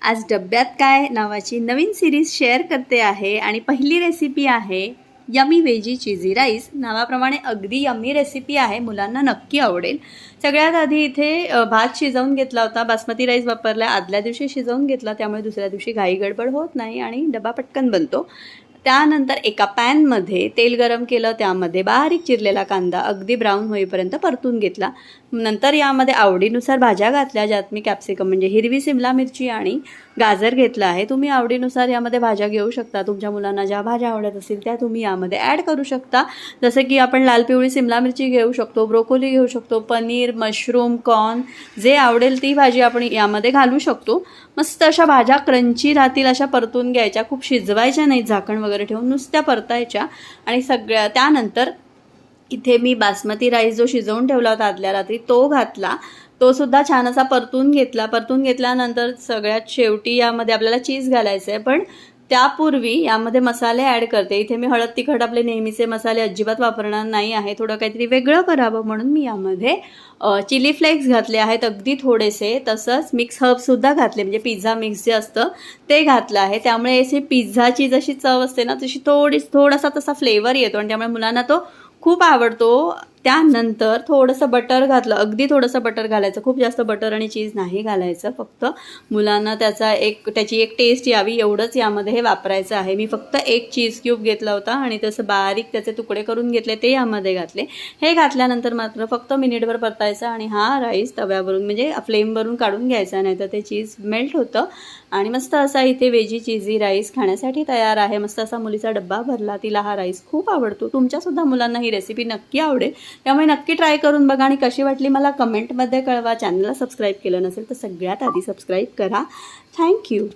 आज डब्यात काय नावाची नवीन सिरीज शेअर करते आहे आणि पहिली रेसिपी आहे यमी वेजी चीजी राईस. नावाप्रमाणे अगदी यमी रेसिपी आहे, मुलांना नक्की आवडेल. सगळ्यात आधी इथे भात शिजवून घेतला होता. बासमती राईस वापरला, आदल्या दिवशी शिजवून घेतला, त्यामुळे दुसऱ्या दिवशी घाई गडबड होत नाही आणि डबा पटकन बनतो. त्यानंतर एका पॅनमध्ये तेल गरम केलं, त्यामध्ये बारीक चिरलेला कांदा अगदी ब्राऊन होईपर्यंत परतून घेतला. नंतर यामध्ये आवडीनुसार भाज्या घातल्या, ज्यात मी कॅप्सिकम म्हणजे हिरवी सिमला मिरची आणि गाजर घेतलं आहे. तुम्ही आवडीनुसार यामध्ये भाज्या घेऊ शकता. तुमच्या मुलांना ज्या भाज्या आवडत असतील त्या तुम्ही यामध्ये ॲड करू शकता. जसं की आपण लाल पिवळी सिमला मिरची घेऊ शकतो, ब्रोकोली घेऊ शकतो, पनीर, मशरूम, कॉर्न, जे आवडेल ती भाजी आपण यामध्ये घालू शकतो. मस्त अशा भाज्या क्रंची राहतील अशा परतून घ्यायच्या, खूप शिजवायच्या नाहीत, झाकण वगैरे ठेवून नुसत्या परतायच्या. आणि त्यानंतर इथे मी बासमती राईस जो शिजवून ठेवला होता आदल्या रात्री तो घातला. तो सुद्धा छान असा परतून घेतला. परतून घेतल्यानंतर सगळ्यात शेवटी यामध्ये आपल्याला चीज घालायचं आहे, पण त्यापूर्वी यामध्ये मसाले ॲड करते. इथे मी हळद तिखट आपले नेहमीचे मसाले अजिबात वापरणार नाही आहे, थोडं काहीतरी वेगळं करावं म्हणून मी यामध्ये चिली फ्लेक्स घातले आहेत अगदी थोडेसे. तसंच मिक्स हर्बसुद्धा घातले, म्हणजे पिझ्झा मिक्स जे असतं ते घातलं आहे. त्यामुळे अशी पिझ्झाची जशी चव असते ना तशी थोडासा तसा फ्लेवर येतो आणि त्यामुळे मुलांना तो खूप आवडतो. त्यानंतर थोडंसं बटर घातलं, अगदी थोडंसं बटर घालायचं, खूप जास्त बटर आणि चीज नाही घालायचं. फक्त मुलांना त्याची एक टेस्ट यावी एवढंच यामध्ये हे वापरायचं आहे. मी फक्त एक चीज क्यूब घेतला होता आणि तसं बारीक त्याचे तुकडे करून घेतले, ते यामध्ये घातले. हे घातल्यानंतर मात्र फक्त मिनिटभर परतायचं आणि हा राईस तव्यावरून म्हणजे फ्लेमवरून काढून घ्यायचा, नाही तर ते चीज मेल्ट होतं. आणि मस्त असा इथे वेजी चीजी राईस खाण्यासाठी तयार आहे. मस्त असा मुलीचा डब्बा भरला, तिला हा राईस खूप आवडतो. तुमच्यासुद्धा मुलांना ही रेसिपी नक्की आवडेल, त्यामुळे नक्की ट्राय करून बघा आणि कशी वाटली मला कमेंटमध्ये कळवा. चॅनलला सबस्क्राईब केलं नसेल तर सगळ्यात आधी सबस्क्राईब करा. थँक्यू.